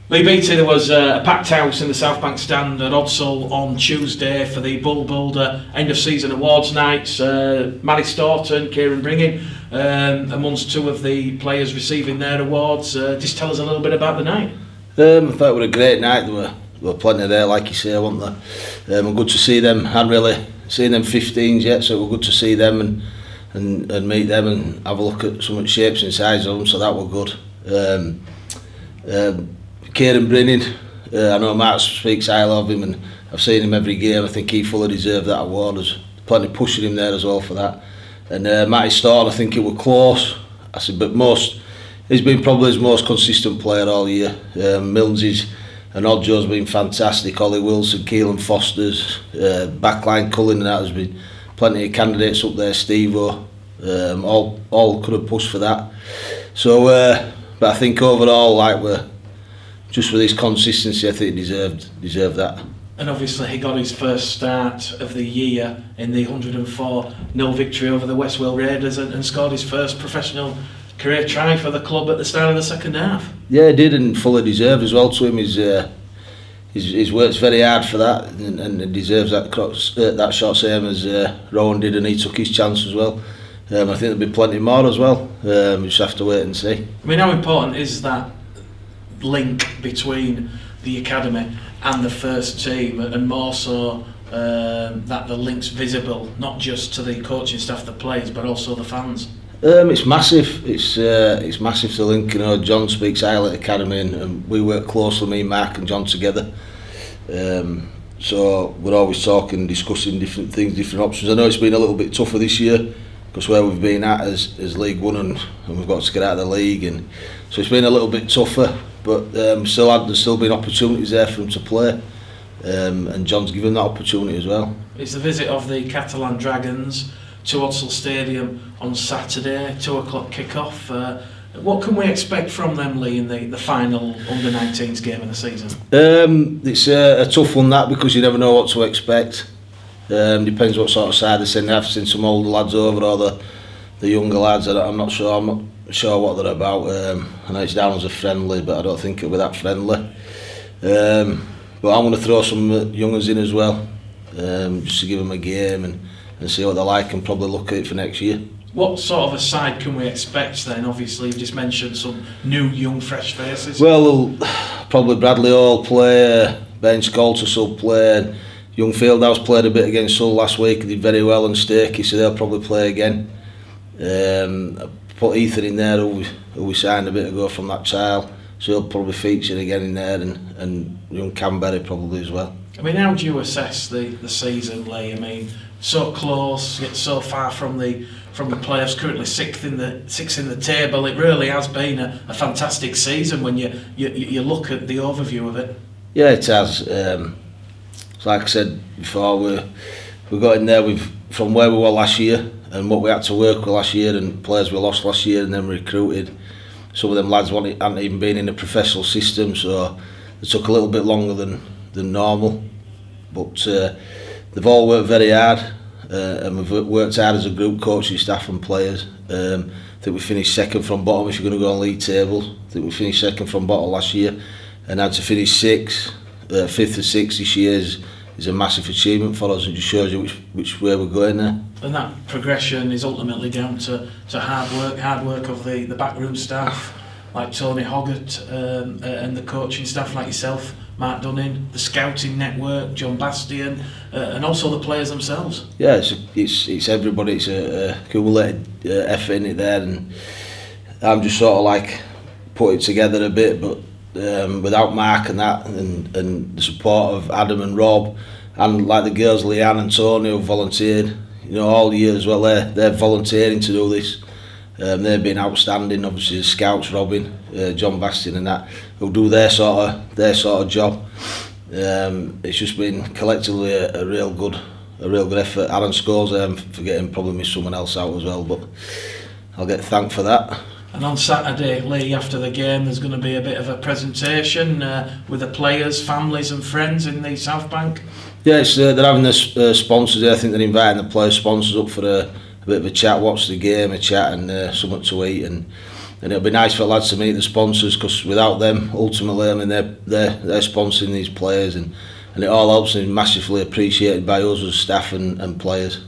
Lee Beattie, there was a packed house in the South Bank stand at Odsal on Tuesday for the Bull Builder end of season awards nights. Maddie Staunton, Kieran Bringing, amongst two of the players receiving their awards. Just tell us a little bit about the night. I thought it was a great night. There were plenty there, like you say, weren't there? Good to see them. I hadn't really seen them 15s yet, so it was good to see them and meet them and have a look at some of the shapes and sizes of them, so that was good. Kieran Brinning, I know Mark speaks highly of him and I've seen him every game. I think he fully deserved that award. There's plenty pushing him there as well for that. And Matty Staunton, I think it was close. I said, but he's been probably his most consistent player all year. Mills's and Oddjoe's been fantastic. Ollie Wilson, Keelan Foster's, backline Cullen and that, has been plenty of candidates up there. Steve-O, all could have pushed for that. So, but I think overall, just with his consistency, I think he deserved that. And obviously he got his first start of the year in the 104-0 victory over the West Wales Raiders and scored his first professional career try for the club at the start of the second half. Yeah, he did, and fully deserved as well to him. He's worked very hard for that and he deserves that shot, same as Rowan did, and he took his chance as well. I think there'll be plenty more as well. We just have to wait and see. I mean, how important is that link between the academy and the first team, and more so that the link's visible not just to the coaching staff, the players, but also the fans? It's massive. It's massive to link. You know, John speaks highly at the academy, and we work closely, me, Mark, and John together. So we're always talking, discussing different things, different options. I know it's been a little bit tougher this year because where we've been at as League One, and we've got to get out of the league, and so it's been a little bit tougher. But there's still been opportunities there for him to play, and John's given that opportunity as well. It's the visit of the Catalan Dragons to Odsal Stadium on Saturday, 2 o'clock kick-off. What can we expect from them, Lee, in the final under-19s game of the season? It's a tough one, that, because you never know what to expect. Depends what sort of side they send. I've seen some older lads over, or the younger lads. I'm not sure what they're about. I know it's down as a friendly, but I don't think it'll be that friendly. But I'm going to throw some youngers in as well, just to give them a game and see what they're like, and probably look at it for next year. What sort of a side can we expect then? Obviously, you've just mentioned some new, young, fresh faces. Well, probably Bradley Hall play, Ben Scoltus will play. Young Fieldhouse played a bit against Hull last week, did very well, and Stakey, so they'll probably play again. I put Ethan in there, who we signed a bit ago from that trial, so he'll probably feature again in there, and young Canberra probably as well. I mean, how do you assess the season, Lee? I mean, so close, yet so far from the playoffs. Currently sixth in the table. It really has been a fantastic season when you look at the overview of it. Yeah, it has. Like I said before, we got in there from where we were last year and what we had to work with last year, and players we lost last year, and then recruited. Some of them lads hadn't even been in a professional system, so it took a little bit longer than normal. But they've all worked very hard, and we've worked hard as a group, coaching staff and players. I think we finished second from bottom if you're going to go on league table. I think we finished second from bottom last year, and had to finish fifth or sixth this year is a massive achievement for us, and just shows you which way we're going there. And that progression is ultimately down to hard work of the backroom staff like Tony Hoggart, and the coaching staff like yourself, Mark Dunning, the scouting network, John Bastian, and also the players themselves. Yeah, it's everybody. It's a accumulated effort in it there, and I'm just sort of like put it together a bit, but without Mark and that, and the support of Adam and Rob, and like the girls Leanne and Tony who volunteered, you know, all year as well. They're volunteering to do this. They've been outstanding. Obviously, the scouts, Robin, John Bastian, and that, who do their sort of job. It's just been collectively a real good effort. Alan Scholes, I'm forgetting, probably missed someone else out as well, but I'll get thanked for that. And on Saturday, Lee, after the game, there's going to be a bit of a presentation with the players, families and friends in the South Bank. Yeah, they're having the sponsors there. I think they're inviting the player sponsors up for a bit of a chat, watch the game, a chat, and something to eat. And and it'll be nice for lads to meet the sponsors, because without them, ultimately, I mean, they're sponsoring these players, and it all helps and is massively appreciated by us as staff and players.